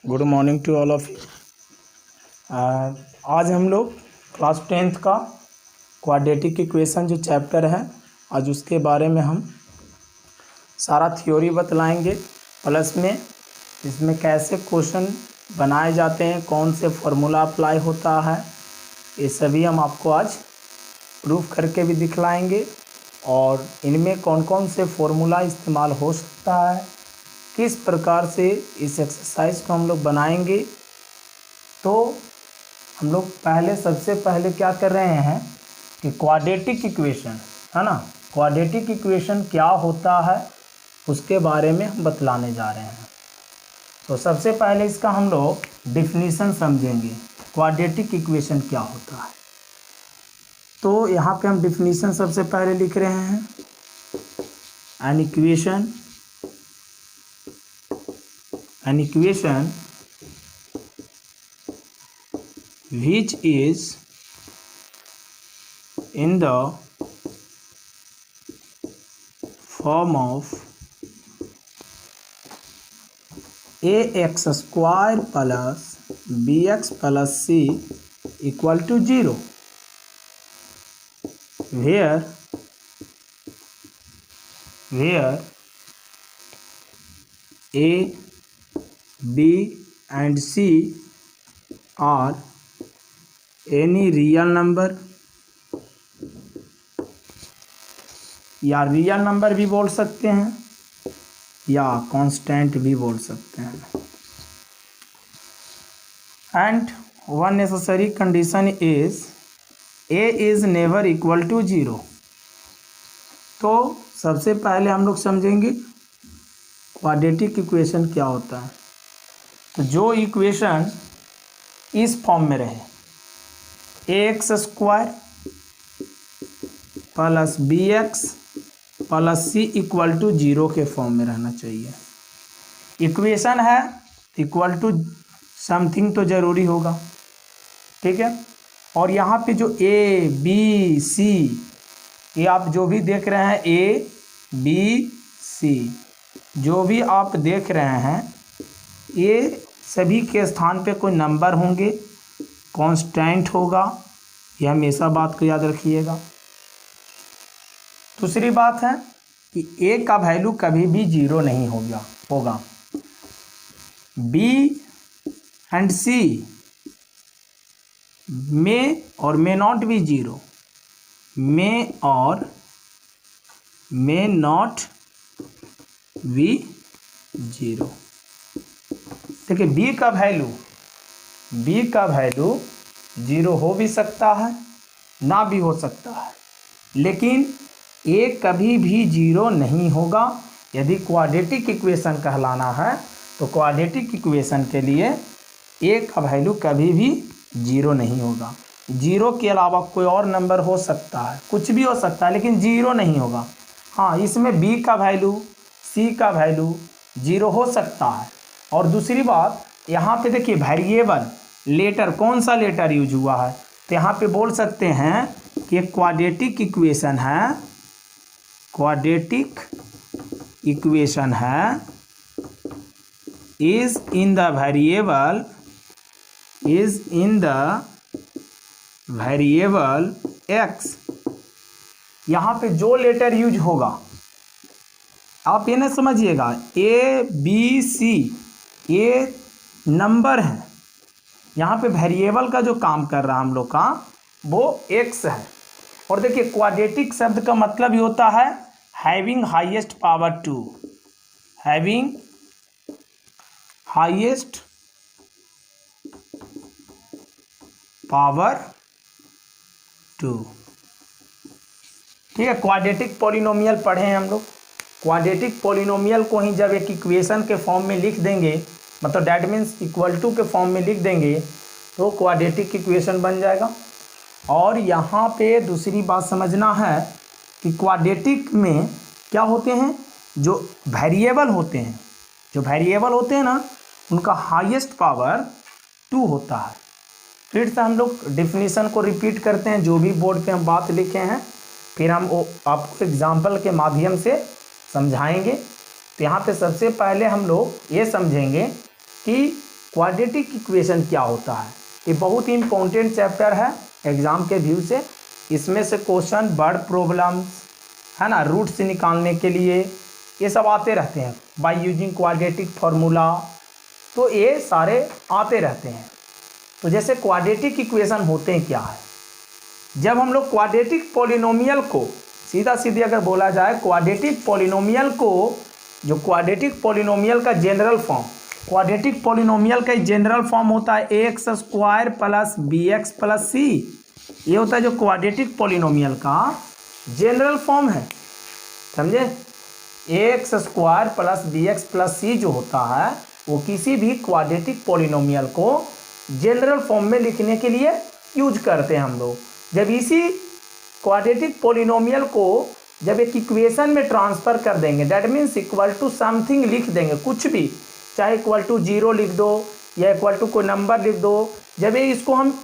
Good morning to all of you. आज हम लोग क्लास 10th का क्वाड्रेटिक इक्वेशन जो चैप्टर है, आज उसके बारे में हम सारा थ्योरी बतलाएंगे, प्लस में इसमें कैसे क्वेश्चन बनाए जाते हैं, कौन से फार्मूला अप्लाई होता है, ये सभी हम आपको आज प्रूफ करके भी दिखलाएंगे। और इनमें कौन कौन से फार्मूला इस्तेमाल हो सकता है, किस प्रकार से इस एक्सरसाइज को हम लोग बनाएंगे। तो हम लोग सबसे पहले क्या कर रहे हैं कि क्वाड्रेटिक इक्वेशन है ना, क्वाड्रेटिक इक्वेशन क्या होता है उसके बारे में हम बतलाने जा रहे हैं। तो सबसे पहले इसका हम लोग डिफिनीशन समझेंगे, क्वाड्रेटिक इक्वेशन क्या होता है। तो यहाँ पे हम डिफिनीशन सबसे पहले लिख रहे हैं, an equation which is in the form of ax square plus bx plus c equal to 0, where a, b and c are any real number, या रियल नंबर भी बोल सकते हैं या कांस्टेंट भी बोल सकते हैं। And one necessary condition is a is never equal to 0। तो सबसे पहले हम लोग समझेंगे क्वाड्रेटिक इक्वेशन क्या होता है। तो जो इक्वेशन इस फॉर्म में रहे, ax square plus bx plus c equal to 0 के फॉर्म में रहना चाहिए। इक्वेशन है, इक्वल टू समथिंग तो ज़रूरी होगा, ठीक है। और यहाँ पे जो a b c, ये आप जो भी देख रहे हैं a b c जो भी आप देख रहे हैं, ये सभी के स्थान पे कोई नंबर होंगे, कांस्टेंट होगा, यह हमेशा बात को याद रखिएगा। दूसरी बात है कि a का वैल्यू कभी भी 0 नहीं होगा। b एंड c में और मे नॉट भी 0, में और मे नॉट भी 0। देखिए b का वैल्यू 0 हो भी सकता है, ना भी हो सकता है, लेकिन a कभी भी 0 नहीं होगा। यदि क्वाड्रेटिक इक्वेशन कहलाना है तो क्वाड्रेटिक इक्वेशन के लिए a का वैल्यू कभी भी 0 नहीं होगा। 0 के अलावा कोई और नंबर हो सकता है, कुछ भी हो सकता है, लेकिन 0 नहीं होगा। हाँ, इसमें b का वैल्यू, c का वैल्यू 0 हो सकता है। और दूसरी बात, यहाँ पे देखिए वेरिएबल लेटर, कौन सा लेटर यूज हुआ है, तो यहाँ पे बोल सकते हैं कि क्वाड्रेटिक इक्वेशन है is in the variable x। यहाँ पे जो लेटर यूज होगा, आप ये ना समझिएगा a b c ये नंबर है, यहाँ पे वेरिएबल का जो काम कर रहा है हम लोग का वो x है। और देखिए क्वाड्रेटिक शब्द का मतलब ही होता है having highest power 2, having highest power 2, ठीक है। क्वाड्रेटिक पॉलिनोमियल पढ़े हैं हम लोग। क्वाड्रेटिक पॉलिनोमियल को ही जब एक इक्वेशन के फॉर्म में लिख देंगे, मतलब डैट मीन्स इक्वल टू के फॉर्म में लिख देंगे, तो क्वाड्रेटिक इक्वेशन बन जाएगा। और यहाँ पे दूसरी बात समझना है कि क्वाड्रेटिक में क्या होते हैं, जो वेरिएबल होते हैं ना, उनका हाईएस्ट पावर 2 होता है। फिर से हम लोग डिफिनीशन को रिपीट करते हैं, जो भी बोर्ड पे हम बात लिखे हैं, फिर हम आपको एग्जाम्पल के माध्यम से समझाएंगे। तो यहाँ पे सबसे पहले हम लोग ये समझेंगे कि क्वाड्रेटिक इक्वेशन क्या होता है। ये बहुत ही इंपॉर्टेंट चैप्टर है एग्जाम के व्यू से। इसमें से क्वेश्चन, वर्ड प्रॉब्लम्स, है ना, रूट्स निकालने के लिए ये सब आते रहते हैं बाय यूजिंग क्वाड्रेटिक फार्मूला। तो ये सारे आते रहते हैं। तो जैसे क्वाड्रेटिक इक्वेशन होते हैं क्या है, जब हम लोग क्वाड्रेटिक पॉलिनोमियल को सीधा सीधे अगर बोला जाए, क्वाड्रेटिक पॉलिनोमियल को, जो क्वाड्रेटिक पॉलिनोमियल का जनरल फॉर्म, क्वाड्रेटिक पॉलिनोमियल का जनरल फॉर्म होता है x square plus b x plus c. ये होता है जो क्वाड्रेटिक पॉलिनोमियल का जनरल फॉर्म है, समझे। X square plus b x plus c जो होता है वो किसी भी क्वाड्रेटिक पॉलिनोमियल को जनरल फॉर्म में लिखने के लिए यूज करते हैं हम लोग। जब इसी क्वाड्रेटिक पॉलिनोमियल को जब एक इक्वेशन में ट्रांसफ़र कर देंगे, that means equal to something लिख देंगे, कुछ भी, चाहे इक्वल टू 0 लिख दो या इक्वल टू कोई नंबर लिख दो। जब ये इसको हम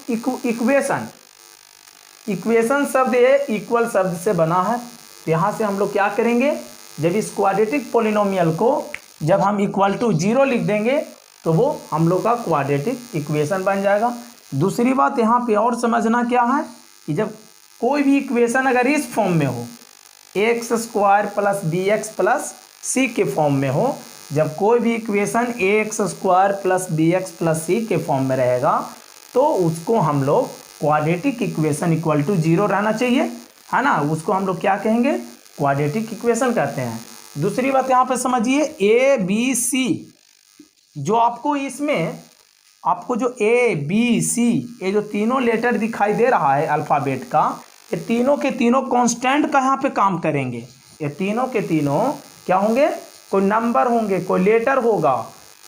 इक्वेशन शब्द ये इक्वल शब्द से बना है, तो यहाँ से हम लोग क्या करेंगे, जब इस क्वाड्रेटिक पॉलिनोमियल को जब हम इक्वल टू 0 लिख देंगे तो वो हम लोग का क्वाड्रेटिक इक्वेशन बन जाएगा। दूसरी बात यहाँ पे और समझना क्या है कि जब कोई भी इक्वेशन अगर इस फॉर्म में हो, x square plus b x plus c के फॉर्म में हो, जब कोई भी equation x square plus b x plus c के फॉर्म में रहेगा तो उसको हम लोग क्वाड्रेटिक इक्वेशन इक्वल टू 0 रहना चाहिए, है ना, उसको हम लोग क्या कहेंगे, क्वाड्रेटिक इक्वेशन कहते हैं। दूसरी बात यहाँ पे समझिए, ए बी सी, जो आपको इसमें आपको जो ए बी सी ये जो तीनों लेटर दिखाई दे रहा है अल्फ़ाबेट का, ये तीनों के तीनों कांस्टेंट का यहाँ पे काम करेंगे। ये तीनों के तीनों क्या होंगे, कोई नंबर होंगे, कोई लेटर होगा,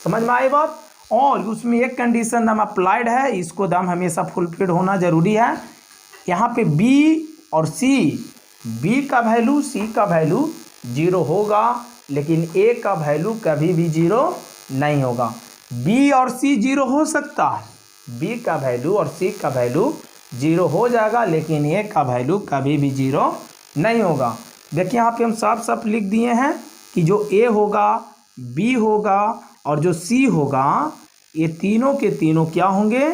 समझ में आई बात। और उसमें एक कंडीशन दम अप्लाइड है, इसको दम हमेशा फुलफिल होना ज़रूरी है। यहाँ पे बी और सी, बी का वैल्यू सी का वैल्यू 0 होगा, लेकिन ए का वैल्यू कभी भी 0 नहीं होगा। बी और सी 0 हो सकता है, बी का वैल्यू और सी का वैल्यू 0 हो जाएगा, लेकिन ए का वैल्यू कभी भी 0 नहीं होगा। देखिए यहाँ पे हम साफ साफ लिख दिए हैं कि जो ए होगा, बी होगा और जो सी होगा, ये तीनों के तीनों क्या होंगे,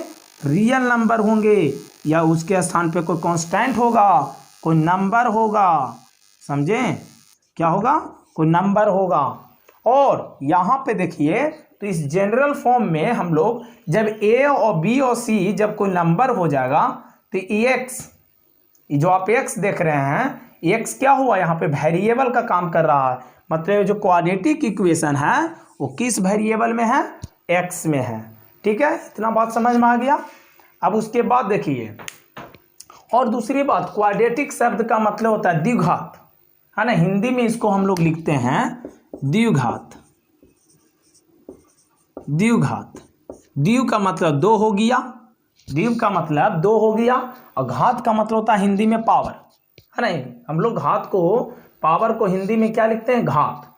रियल नंबर होंगे, या उसके स्थान पे कोई कांस्टेंट होगा, कोई नंबर होगा, समझें, क्या होगा, कोई नंबर होगा। और यहाँ पे देखिए, तो इस जनरल फॉर्म में हम लोग जब ए और बी और सी जब कोई नंबर हो जाएगा तो एक्स, जो आप एक्स देख रहे हैं, एक्स क्या हुआ, यहाँ पे वेरिएबल का काम कर रहा है। मतलब जो क्वाड्रेटिक इक्वेशन है वो किस वेरिएबल में है, एक्स में है। ठीक है, इतना बात समझ में आ गया। अब उसके बाद देखिए, और दूसरी बात, क्वाड्रेटिक शब्द का मतलब होता है द्विघात, है ना। हिंदी में इसको हम लोग लिखते हैं द्विघात। द्विघात, द्वि का मतलब 2 हो गया, द्वि का मतलब 2 हो गया, और घात का मतलब होता है हिंदी में पावर, है ना। हम लोग घात को, पावर को हिंदी में क्या लिखते हैं, घात।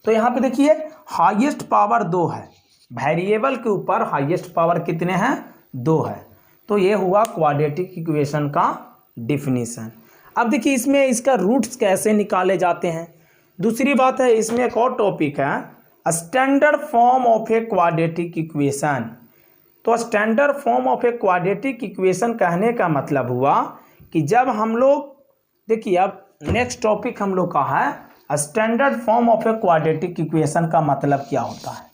तो यहाँ पे देखिए हाईएस्ट पावर 2 है, वेरिएबल के ऊपर हाईएस्ट पावर कितने हैं, 2 है। तो ये हुआ क्वाड्रेटिक इक्वेशन का डिफिनीशन। अब देखिए इसमें इसका रूट्स कैसे निकाले जाते हैं। दूसरी बात है, इसमें एक और टॉपिक है, standard form of a quadratic equation. तो standard form of a quadratic equation कहने का मतलब हुआ कि जब हम लोग, देखिए अब नेक्स्ट टॉपिक हम लोग का है standard form of a quadratic equation का मतलब क्या होता है।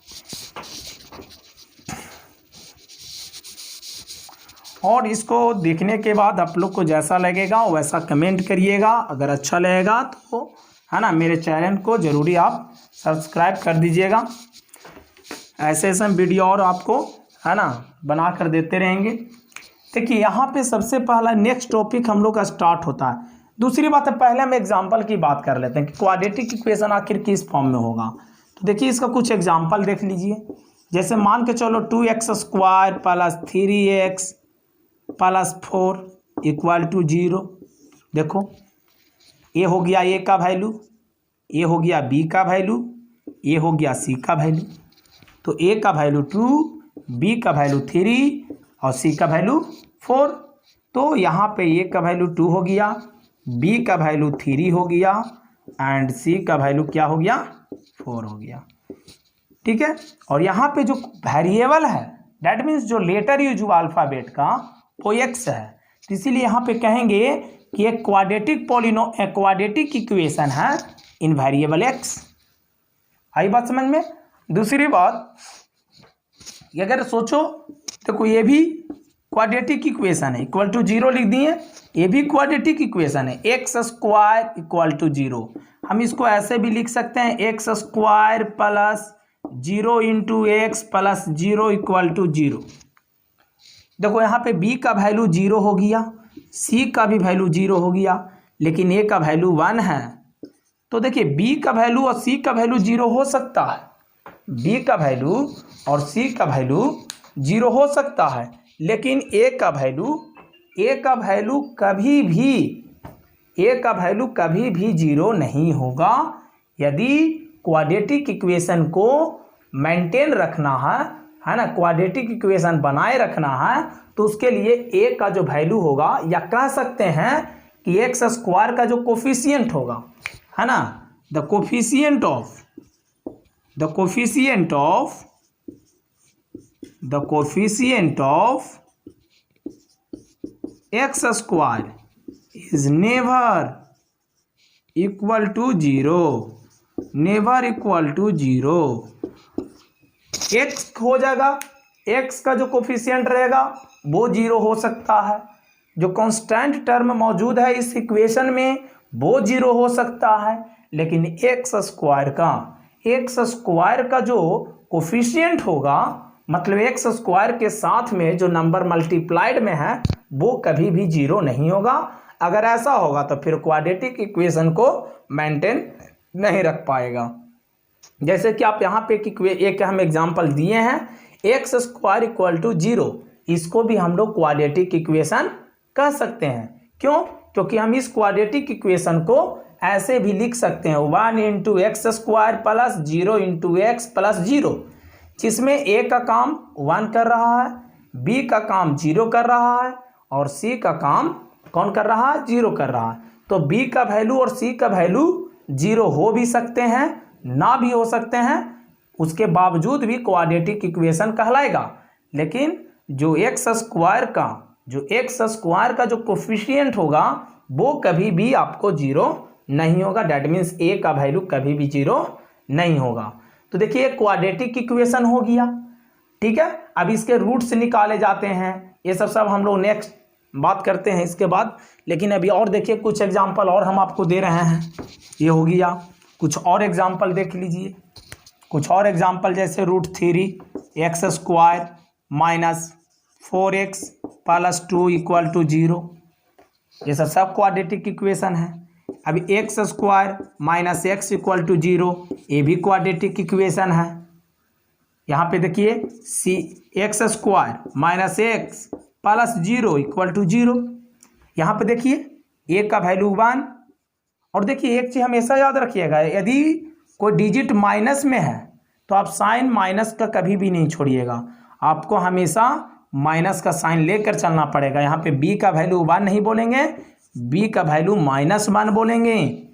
और इसको देखने के बाद आप लोग को जैसा लगेगा वैसा कमेंट करिएगा। अगर अच्छा लगेगा तो, है ना, मेरे चैनल को ज़रूरी आप सब्सक्राइब कर दीजिएगा। ऐसे ऐसे वीडियो और आपको, है ना, बना कर देते रहेंगे। देखिए यहाँ पे सबसे पहला नेक्स्ट टॉपिक हम लोग का स्टार्ट होता है। दूसरी बात है, पहले हम एग्जांपल की बात कर लेते हैं कि क्वाड्रेटिक इक्वेशन आखिर किस फॉर्म में होगा। तो देखिए इसका कुछ एग्जांपल देख लीजिए। जैसे मान के चलो 2x square plus 3x plus 4 equal to 0। देखो ये हो गया ए का वैल्यू, ये हो गया बी का वैल्यू, ये हो गया सी का वैल्यू। तो ए का वैल्यू 2, बी का वैल्यू 3 और सी का वैल्यू 4। तो यहाँ पे ए का वैल्यू 2 हो गया, बी का वैल्यू 3 हो गया एंड सी का वैल्यू क्या हो गया, 4 हो गया। ठीक है। और यहाँ पे जो वेरिएबल है दैट मीन्स जो लेटर यूज हुआ अल्फ़ाबेट का वो एक्स है, तो इसीलिए यहाँ पे कहेंगे कि एक क्वाड्रेटिक इक्वेशन है इन वेरिएबल एक्स। आई बात समझ में। दूसरी बात, अगर सोचो देखो ये भी क्वाड्रेटिक इक्वेशन है, इक्वल टू 0 लिख दिए, ये भी क्वाड्रेटिक इक्वेशन है, एक्स स्क्वायर इक्वल टू 0। हम इसको ऐसे भी लिख सकते हैं x square plus 0 into x plus 0 equal to 0। देखो यहाँ पे b का वैल्यू 0 हो गया, c का भी वैल्यू 0 हो गया, लेकिन a का वैल्यू 1 है। तो देखिए b का वैल्यू और c का वैल्यू 0 हो सकता है, b का वैल्यू और c का वैल्यू 0 हो सकता है, लेकिन a का वैल्यू कभी भी 0 नहीं होगा। यदि क्वाड्रेटिक इक्वेशन को मेंटेन रखना है ना, क्वाड्रेटिक इक्वेशन बनाए रखना है, तो उसके लिए a का जो वैल्यू होगा, या कह सकते हैं कि एक्स स्क्वायर का जो कोफिशिएंट होगा, है ना, the coefficient of x square is never equal to 0। X हो जाएगा, एक्स का जो कोफिशिएंट रहेगा वो 0 हो सकता है, जो कांस्टेंट टर्म मौजूद है इस इक्वेशन में वो 0 हो सकता है, लेकिन एक्स स्क्वायर का जो कोफिशिएंट होगा, मतलब एक्स स्क्वायर के साथ में जो नंबर मल्टीप्लाइड में है वो कभी भी 0 नहीं होगा। अगर ऐसा होगा तो फिर क्वाड्रेटिक इक्वेशन को मेंटेन नहीं रख पाएगा। जैसे कि आप यहाँ पे एक हम एग्जांपल दिए हैं, एक्स स्क्वायर इक्वल टू 0, इसको भी हम लोग क्वाड्रेटिक इक्वेशन कह सकते हैं। क्यों? क्योंकि हम इस क्वाड्रेटिक इक्वेशन को ऐसे भी लिख सकते हैं 1 into x square plus 0 into x plus 0, जिसमें ए का काम 1 कर रहा है, बी का काम 0 कर रहा है और सी का काम कौन कर रहा है? 0 कर रहा है। तो बी का वैल्यू और सी का वैल्यू 0 हो भी सकते हैं, ना भी हो सकते हैं, उसके बावजूद भी क्वाड्रेटिक इक्वेशन कहलाएगा। लेकिन जो एक्स स्क्वायर का जो कोफिशिएंट होगा वो कभी भी आपको 0 नहीं होगा। दैट मीन्स ए का वैल्यू कभी भी 0 नहीं होगा। तो देखिए क्वाड्रेटिक इक्वेशन हो गया, ठीक है। अब इसके रूट्स निकाले जाते हैं, ये सब हम लोग नेक्स्ट बात करते हैं इसके बाद। लेकिन अभी और देखिए कुछ एग्जांपल और हम आपको दे रहे हैं, ये हो गया। कुछ और एग्जांपल देख लीजिए, कुछ और एग्जांपल जैसे √3 x square minus 4x plus 2 equal to 0, ये सब क्वाड्रेटिक इक्वेशन है। अभी x square minus x equal to 0, ये भी क्वाड्रेटिक इक्वेशन है। यहाँ पे देखिए x square minus x plus 0 equal to 0, यहाँ पे देखिए ए का वैल्यू 1। और देखिए एक चीज़ हमेशा याद रखिएगा, यदि कोई डिजिट माइनस में है तो आप साइन माइनस का कभी भी नहीं छोड़िएगा, आपको हमेशा माइनस का साइन लेकर चलना पड़ेगा। यहाँ पे बी का वैल्यू 1 नहीं बोलेंगे, बी का वैल्यू -1 बोलेंगे।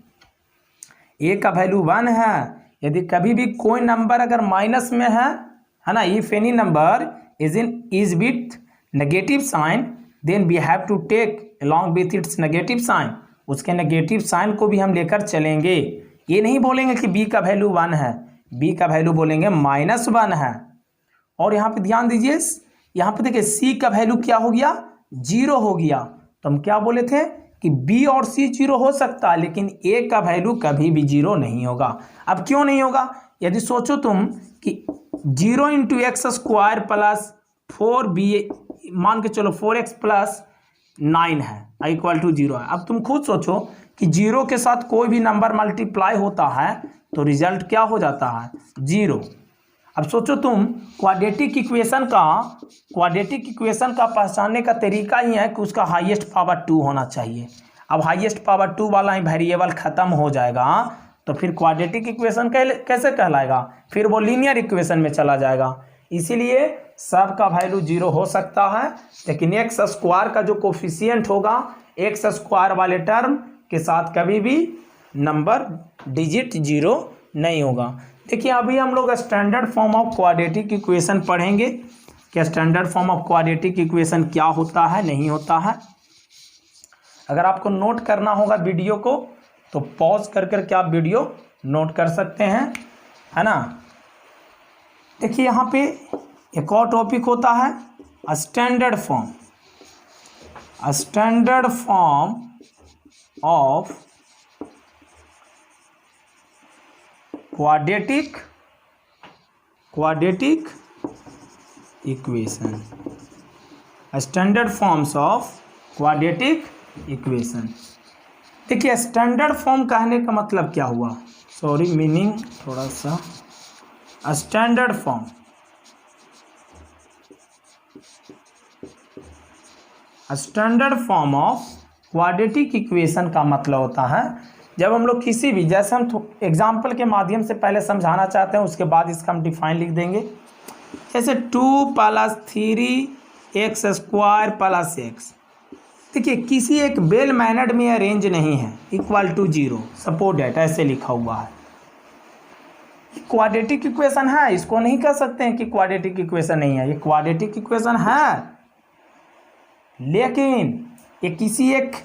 ए का वैल्यू 1 है, यदि कभी भी कोई नंबर अगर माइनस में है ना, if any number is with negative sign then we have to take along with its negative sign, उसके नेगेटिव साइन को भी हम लेकर चलेंगे। ये नहीं बोलेंगे कि बी का वैल्यू 1 है, बी का वैल्यू बोलेंगे -1 है। और यहाँ पे ध्यान दीजिए, यहाँ पे देखिए सी का वैल्यू क्या हो गया? 0 हो गया। तो हम क्या बोले थे कि बी और सी 0 हो सकता है, लेकिन ए का वैल्यू कभी भी 0 नहीं होगा। अब क्यों नहीं होगा? यदि सोचो तुम कि 0 into x square plus 4b, मान के चलो 4x प्लस 9 है इक्वल टू 0 है। अब तुम खुद सोचो कि 0 के साथ कोई भी नंबर मल्टीप्लाई होता है तो रिजल्ट क्या हो जाता है? 0। अब सोचो तुम क्वाड्रेटिक इक्वेशन का पहचानने का तरीका ही है कि उसका हाईएस्ट पावर 2 होना चाहिए। अब हाईएस्ट पावर 2 वाला ही वेरिएबल खत्म हो जाएगा तो फिर क्वाड्रेटिक इक्वेशन कैसे कहलाएगा? फिर वो लीनियर इक्वेशन में चला जाएगा। इसीलिए सब का वैल्यू 0 हो सकता है, लेकिन एक्स स्क्वायर का जो कोफिशिएंट होगा एक्स स्क्वायर वाले टर्म के साथ कभी भी नंबर डिजिट 0 नहीं होगा। देखिए अभी हम लोग standard form of quadratic equation पढ़ेंगे कि standard form of quadratic equation क्या होता है, नहीं होता है। अगर आपको नोट करना होगा वीडियो को तो पॉज कर करके आप वीडियो नोट कर सकते हैं, है ना। देखिए यहाँ पे एक और टॉपिक होता है standard form. Standard form of quadratic equation. Standard forms of quadratic equation. देखिए स्टैंडर्ड फॉर्म कहने का मतलब क्या हुआ, सॉरी मीनिंग थोड़ा सा। Standard form, standard form of quadratic equation का मतलब होता है जब हम लोग किसी भी, जैसे हम एग्जाम्पल के माध्यम से पहले समझाना चाहते हैं, उसके बाद इसका हम डिफाइन लिख देंगे। जैसे 2 + 3x² + x। देखिए किसी एक वेल मैनर्ड में अरेंज नहीं है, इक्वल टू 0, सपोज डेट ऐसे लिखा हुआ है। क्वाड्रेटिक इक्वेशन है, इसको नहीं कह सकते हैं कि क्वाड्रेटिक इक्वेशन नहीं है, ये क्वाड्रेटिक इक्वेशन है, लेकिन ये किसी एक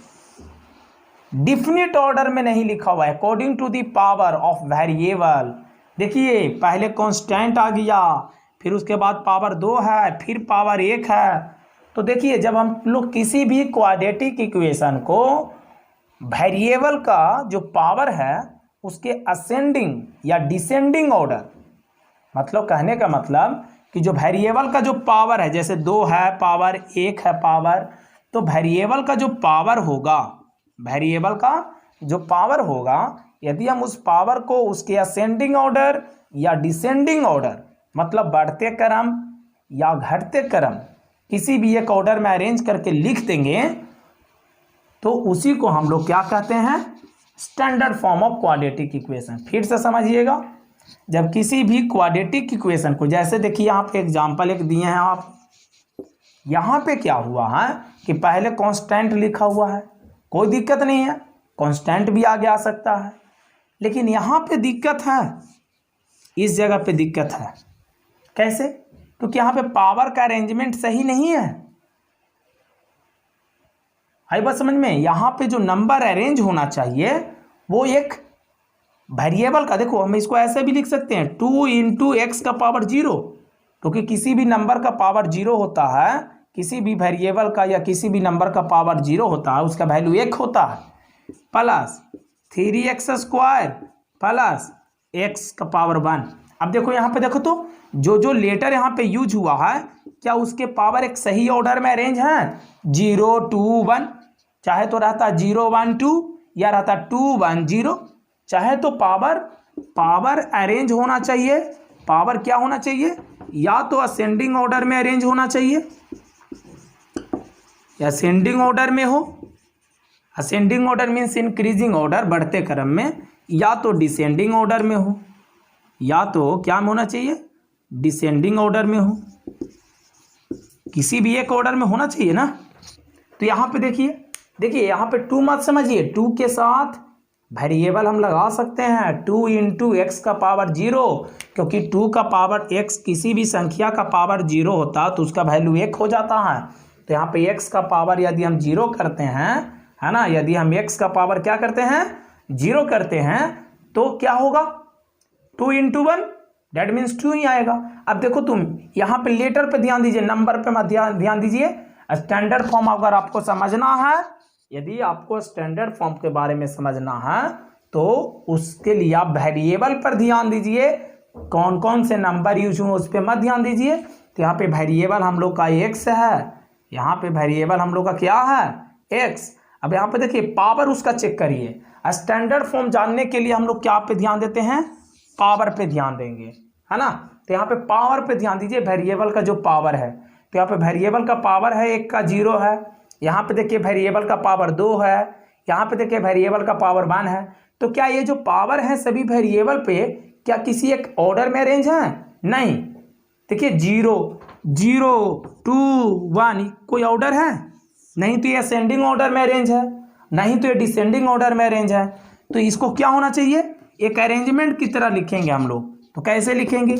डिफिनिट ऑर्डर में नहीं लिखा हुआ है, according to the power of variable. देखिए पहले कांस्टेंट आ गया, फिर उसके बाद पावर 2 है, फिर पावर 1 है। तो देखिए जब हम लोग किसी भी क्वाड्रेटिक इक्वेशन को वेरिएबल का जो पावर है उसके असेंडिंग या डिसेंडिंग ऑर्डर, मतलब कहने का मतलब कि जो वेरिएबल का जो पावर है, जैसे 2 है पावर, 1 है पावर, तो वेरिएबल का जो पावर होगा, वेरिएबल का जो पावर होगा, यदि हम उस पावर को उसके असेंडिंग ऑर्डर या डिसेंडिंग ऑर्डर, मतलब बढ़ते क्रम या घटते क्रम, किसी भी एक ऑर्डर में अरेंज करके लिख देंगे, तो उसी को हम लोग क्या कहते हैं, standard form of quadratic equation. फिर से समझिएगा, जब किसी भी क्वाड्रेटिक इक्वेशन को, जैसे देखिए यहाँ पे एग्जाम्पल एक दिए हैं आप, यहाँ पे क्या हुआ है कि पहले कांस्टेंट लिखा हुआ है, कोई दिक्कत नहीं है, कांस्टेंट भी आगे आ सकता है, लेकिन यहाँ पे दिक्कत है, इस जगह पे दिक्कत है। कैसे? क्योंकि यहाँ पे पावर का अरेंजमेंट सही नहीं है। आई बात समझ में? यहाँ पे जो नंबर अरेंज होना चाहिए वो एक वेरिएबल का, देखो हम इसको ऐसे भी लिख सकते हैं 2 × x⁻0, क्योंकि किसी भी नंबर का पावर 0 होता है, किसी भी वेरिएबल का या किसी भी नंबर का पावर 0 होता है, उसका वैल्यू 1 होता है, प्लस 3x² प्लस x⁻1। अब देखो यहाँ पे देखो तो जो लेटर यहाँ पे यूज हुआ है, क्या उसके पावर एक सही ऑर्डर में अरेंज है? 0 2 1, चाहे तो रहता 0 1 2 या रहता 2 1 0, चाहे तो पावर अरेंज होना चाहिए। पावर क्या होना चाहिए? या तो असेंडिंग ऑर्डर में अरेंज होना चाहिए, या असेंडिंग ऑर्डर में हो, ascending order means increasing order, बढ़ते क्रम में, या तो डिसेंडिंग ऑर्डर में हो, या तो क्या में होना चाहिए, डिसेंडिंग ऑर्डर में हो, किसी भी एक ऑर्डर में होना चाहिए ना। तो यहाँ पे देखिए यहाँ पे 2 मत समझिए, 2 के साथ वेरिएबल हम लगा सकते हैं 2 × x⁻0, क्योंकि 2 का पावर x किसी भी संख्या का पावर 0 होता तो उसका वैल्यू 1 हो जाता है। तो यहाँ पे x का पावर यदि हम 0 करते हैं, है ना, यदि हम x का पावर क्या करते हैं, 0 करते हैं, तो क्या होगा, 2 × 1 डेट मीन्स 2 ही आएगा। अब देखो तुम यहाँ पे लेटर पे ध्यान दीजिए, नंबर पे मत ध्यान दीजिए। स्टैंडर्ड फॉर्म अगर आपको समझना है, यदि आपको स्टैंडर्ड फॉर्म के बारे में समझना है तो उसके लिए आप वेरिएबल पर ध्यान दीजिए, कौन कौन से नंबर यूज हुए उस पर मत ध्यान दीजिए। तो यहाँ पे वेरिएबल हम लोग का x है, यहाँ पे वेरिएबल हम लोग का क्या है, x। अब यहाँ पे देखिए पावर उसका चेक करिए। स्टैंडर्ड फॉर्म जानने के लिए हम लोग क्या पे ध्यान देते हैं, पावर पे ध्यान देंगे, है ना। तो यहाँ पे पावर पे ध्यान दीजिए, वेरिएबल का जो पावर है, तो यहाँ पे वेरिएबल का पावर है 1 का 0 है, यहाँ पे देखिए वेरिएबल का पावर 2 है, यहाँ पे देखिए वेरिएबल का पावर 1 है। तो क्या ये जो पावर है सभी वेरिएबल पे क्या किसी एक ऑर्डर में अरेंज है? नहीं। देखिए 0 0 2 1 कोई ऑर्डर है नहीं, तो ये असेंडिंग ऑर्डर में अरेंज है, नहीं तो ये डिसेंडिंग ऑर्डर में अरेंज है। तो इसको क्या होना चाहिए, एक अरेंजमेंट की तरह लिखेंगे हम लोग तो कैसे लिखेंगे,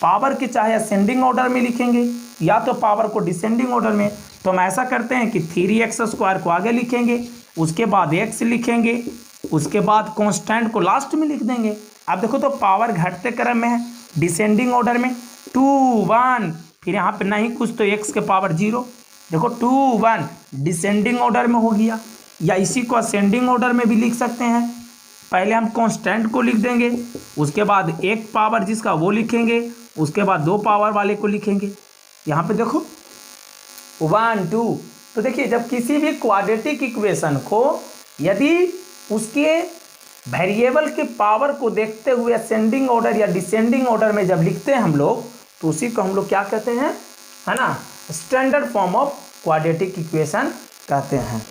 पावर के चाहे असेंडिंग ऑर्डर में लिखेंगे या तो पावर को डिसेंडिंग ऑर्डर में। तो हम ऐसा करते हैं कि 3x² को आगे लिखेंगे, उसके बाद x लिखेंगे, उसके बाद कांस्टेंट को लास्ट में लिख देंगे। अब देखो तो पावर घटते क्रम में है, डिसेंडिंग ऑर्डर में 2 1, फिर यहाँ पे नहीं कुछ तो x के पावर 0, देखो 2 1 डिसेंडिंग ऑर्डर में हो गया। या इसी को असेंडिंग ऑर्डर में भी लिख सकते हैं, पहले हम कांस्टेंट को लिख देंगे, उसके बाद एक पावर जिसका वो लिखेंगे, उसके बाद 2 पावर वाले को लिखेंगे। यहाँ पे देखो 1 2। तो देखिए जब किसी भी क्वाड्रेटिक इक्वेशन को यदि उसके वेरिएबल के पावर को देखते हुए असेंडिंग ऑर्डर या डिसेंडिंग ऑर्डर में जब लिखते हैं हम लोग, तो उसी को हम लोग क्या कहते हैं, है ना, standard form of quadratic equation कहते हैं।